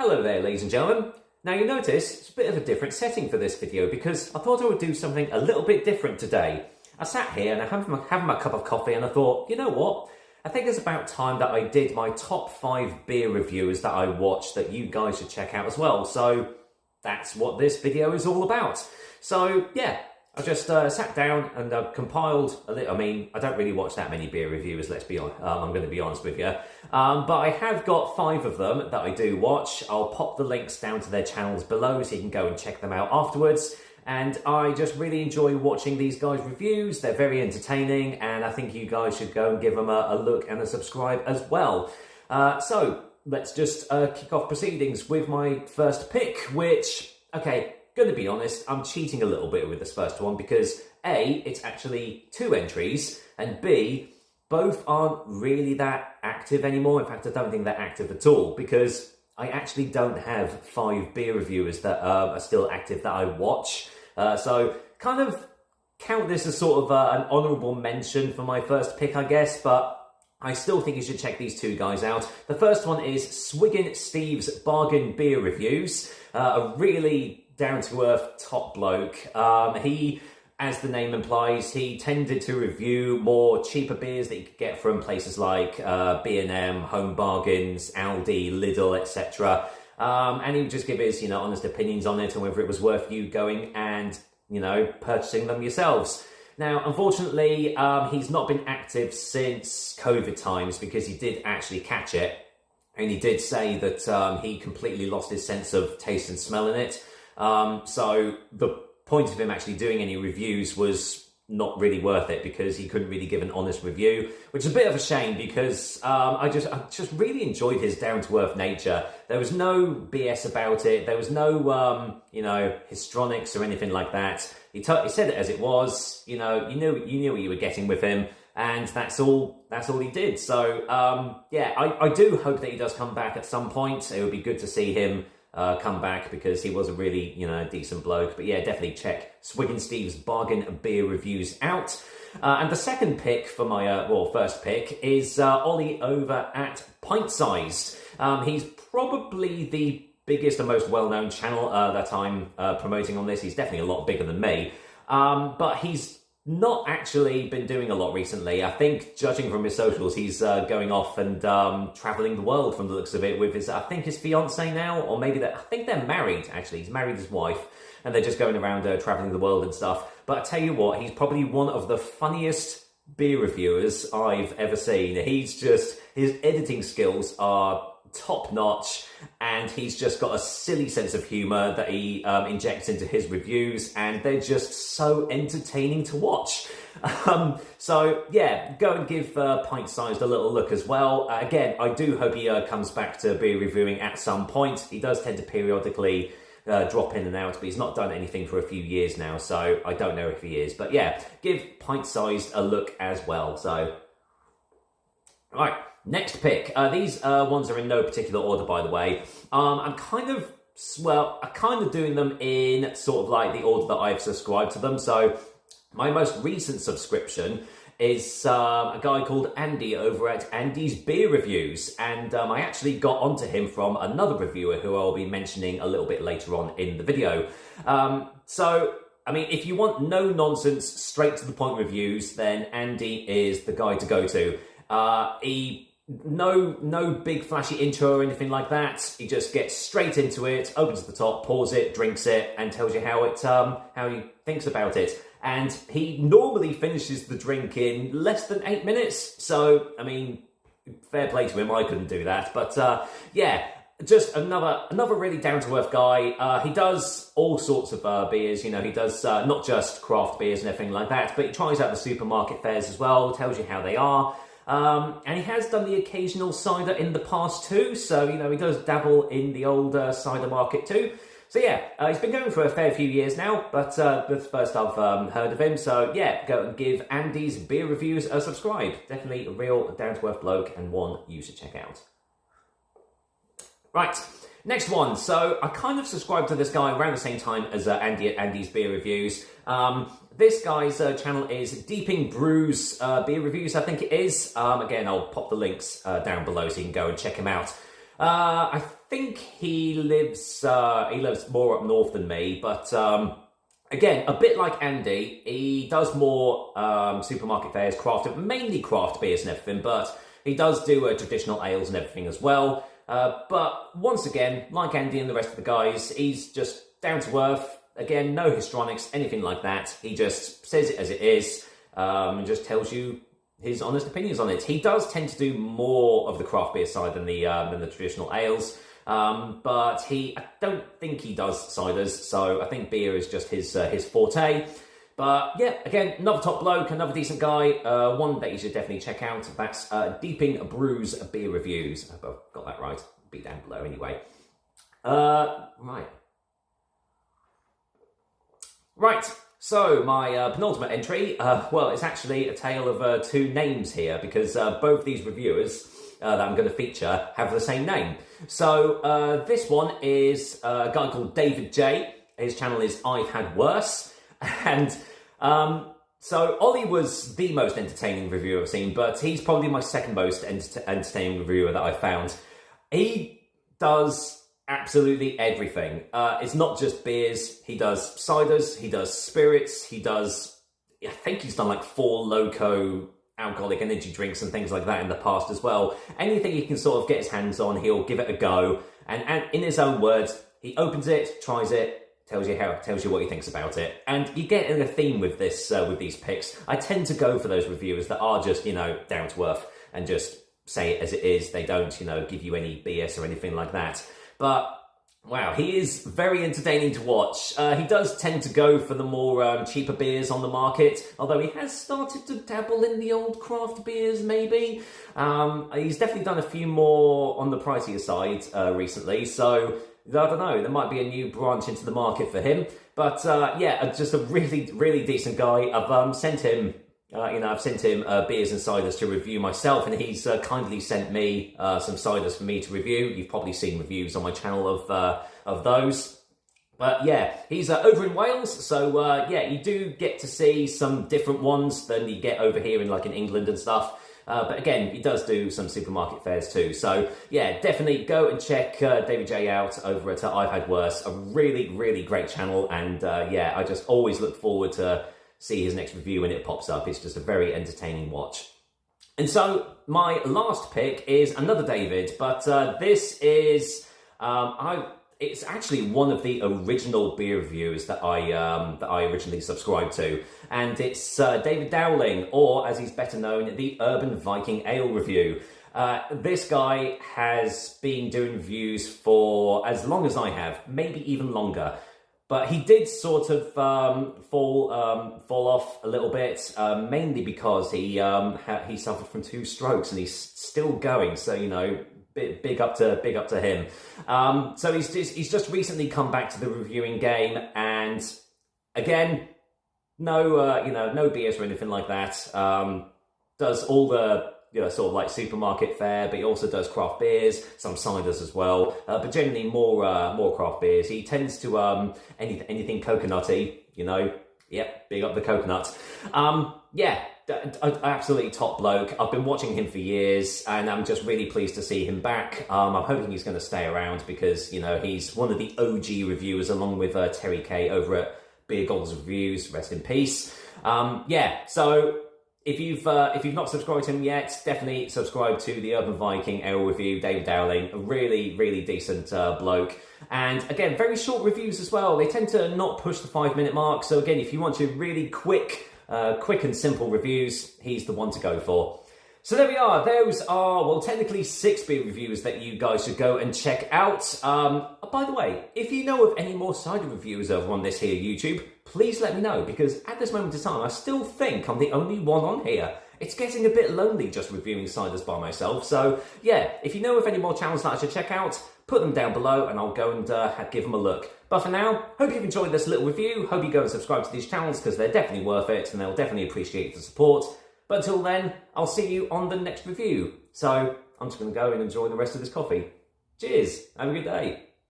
Hello there, ladies and gentlemen. Now you notice it's a bit of a different setting for this video because I thought I would do something a little bit different today. I sat here and I having my cup of coffee and I thought, you know what? I think it's about time that I did my top 5 beer reviews that I watched that you guys should check out as well. So that's what this video is all about. So yeah, I just sat down and compiled a little. I mean, I don't really watch that many beer reviewers, let's be honest. I'm going to be honest with you. But I have got 5 of them that I do watch. I'll pop the links down to their channels below so you can go and check them out afterwards. And I just really enjoy watching these guys' reviews. They're very entertaining, and I think you guys should go and give them a look and a subscribe as well. So let's just kick off proceedings with my first pick, which, okay, gonna be honest, I'm cheating a little bit with this first one because A, it's actually 2 entries, and B, both aren't really that active anymore. In fact, I don't think they're active at all because I actually don't have 5 beer reviewers that are still active that I watch. So kind of count this as sort of an honourable mention for my first pick, I guess, but I still think you should check these 2 guys out. The first one is Swiggin' Steve's Bargain Beer Reviews, a really down-to-earth top bloke. He, as the name implies, he tended to review more cheaper beers that you could get from places like B&M, Home Bargains, Aldi, Lidl, etc. And he would just give his, honest opinions on it and whether it was worth you going and, purchasing them yourselves. Now, unfortunately, he's not been active since COVID times because he did actually catch it. And he did say that he completely lost his sense of taste and smell in it. So the point of him actually doing any reviews was not really worth it because he couldn't really give an honest review, which is a bit of a shame because I just really enjoyed his down-to-earth nature. There was no BS about it. There was no, histrionics or anything like that. He said it as it was. You knew what you were getting with him, and that's all he did. So yeah, I do hope that he does come back at some point. It would be good to see him come back because he was a really, decent bloke. But yeah, definitely check Swiggin' Steve's Bargain Beer Reviews out. And the second pick for my, first pick is Ollie over at Pint Sized. He's probably the biggest and most well-known channel that I'm promoting on this. He's definitely a lot bigger than me. But he's not actually been doing a lot recently. I think, judging from his socials, he's going off and travelling the world from the looks of it with his, I think, his fiancée now, or maybe I think they're married, actually. He's married his wife, and they're just going around travelling the world and stuff. But I tell you what, he's probably one of the funniest beer reviewers I've ever seen. His editing skills are top-notch, and he's just got a silly sense of humour that he injects into his reviews, and they're just so entertaining to watch. So yeah, go and give Pint Sized a little look as well. Again, I do hope he comes back to beer reviewing at some point. He does tend to periodically drop in and out, but he's not done anything for a few years now, so I don't know if he is. But yeah, give Pint Sized a look as well. So, right. Next pick. These ones are in no particular order, by the way. I'm kind of doing them in sort of like the order that I've subscribed to them. So my most recent subscription is a guy called Andy over at Andy's Beer Reviews. And I actually got onto him from another reviewer who I'll be mentioning a little bit later on in the video. So, I mean, if you want no-nonsense, straight-to-the-point reviews, then Andy is the guy to go to. No big flashy intro or anything like that. He just gets straight into it, opens at the top, pours it, drinks it, and tells you how he thinks about it. And he normally finishes the drink in less than 8 minutes. So, I mean, fair play to him. I couldn't do that. But yeah, just another really down-to-earth guy. He does all sorts of beers. He does not just craft beers and everything like that, but he tries out the supermarket fairs as well, tells you how they are. And he has done the occasional cider in the past too, so, he does dabble in the old cider market too. So yeah, he's been going for a fair few years now, but that's the first I've heard of him. So yeah, go and give Andy's Beer Reviews a subscribe. Definitely a real down-to-earth bloke and one you should check out. Right, next one. So I kind of subscribed to this guy around the same time as Andy at Andy's Beer Reviews. This guy's channel is Deeping Brews Beer Reviews, I think it is. Again, I'll pop the links down below so you can go and check him out. I think he lives more up north than me, but again, a bit like Andy, he does more supermarket fairs, mainly craft beers and everything, but he does do traditional ales and everything as well. But once again, like Andy and the rest of the guys, he's just down to earth. Again, no histrionics, anything like that. He just says it as it is and just tells you his honest opinions on it. He does tend to do more of the craft beer side than the traditional ales. But I don't think he does ciders, so I think beer is just his forte. But yeah, again, another top bloke, another decent guy, one that you should definitely check out. That's Deeping Brews Beer Reviews. I hope I've got that right. Be down below anyway. Right. So my penultimate entry, well, it's actually a tale of two names here, because both these reviewers that I'm going to feature have the same name. So this one is a guy called David J. His channel is I've Had Worse. And so Ollie was the most entertaining reviewer I've seen, but he's probably my second most entertaining reviewer that I've found. He does absolutely everything. It's not just beers. He does ciders, he does spirits, I think he's done like 4 Loco alcoholic energy drinks and things like that in the past as well. Anything he can sort of get his hands on, he'll give it a go. And in his own words, he opens it, tries it, tells you what he thinks about it. And you get in a theme with this, with these picks. I tend to go for those reviewers that are just, down to earth and just say it as it is. They don't, give you any BS or anything like that. But wow, he is very entertaining to watch. He does tend to go for the more cheaper beers on the market, although he has started to dabble in the old craft beers, maybe. He's definitely done a few more on the pricier side recently, so I don't know, there might be a new branch into the market for him. But yeah, just a really, really decent guy. I've sent him beers and ciders to review myself, and he's kindly sent me some ciders for me to review. You've probably seen reviews on my channel of those. But yeah, he's over in Wales, so yeah, you do get to see some different ones than you get over here in England and stuff. But again, he does do some supermarket fairs too. So yeah, definitely go and check David J out over at I've Had Worse. A really, really great channel, and yeah, I just always look forward to see his next review when it pops up. It's just a very entertaining watch. And so my last pick is another David, but this is it's actually one of the original beer reviewers that I originally subscribed to, and it's David Dowling, or as he's better known, the Urban Viking Ale Review. This guy has been doing reviews for as long as I have, maybe even longer. But he did sort of fall off a little bit, mainly because he suffered from 2 strokes and he's still going. So big up to him. So he's just recently come back to the reviewing game, and again, no BS or anything like that. Does all the sort of like supermarket fare, but he also does craft beers, some ciders as well, but generally more craft beers. He tends to anything coconutty, yep, big up the coconut. Yeah, absolutely top bloke. I've been watching him for years, and I'm just really pleased to see him back. I'm hoping he's going to stay around because he's one of the OG reviewers, along with Terry K over at Beer Goggles Reviews. Rest in peace. Yeah, so if you've not subscribed to him yet, definitely subscribe to the Urban Viking Ale Review. David Dowling, a really, really decent bloke. And again, very short reviews as well. They tend to not push the 5-minute mark. So again, if you want your really quick and simple reviews, he's the one to go for. So there we are. Those are, well, technically 6 beer reviews that you guys should go and check out. By the way, if you know of any more cider reviewers over on this here YouTube, please let me know, because at this moment in time, I still think I'm the only one on here. It's getting a bit lonely just reviewing ciders by myself. So yeah, if you know of any more channels that I should check out, put them down below and I'll go and give them a look. But for now, hope you've enjoyed this little review. Hope you go and subscribe to these channels, because they're definitely worth it and they'll definitely appreciate the support. But until then, I'll see you on the next review. So I'm just going to go and enjoy the rest of this coffee. Cheers. Have a good day.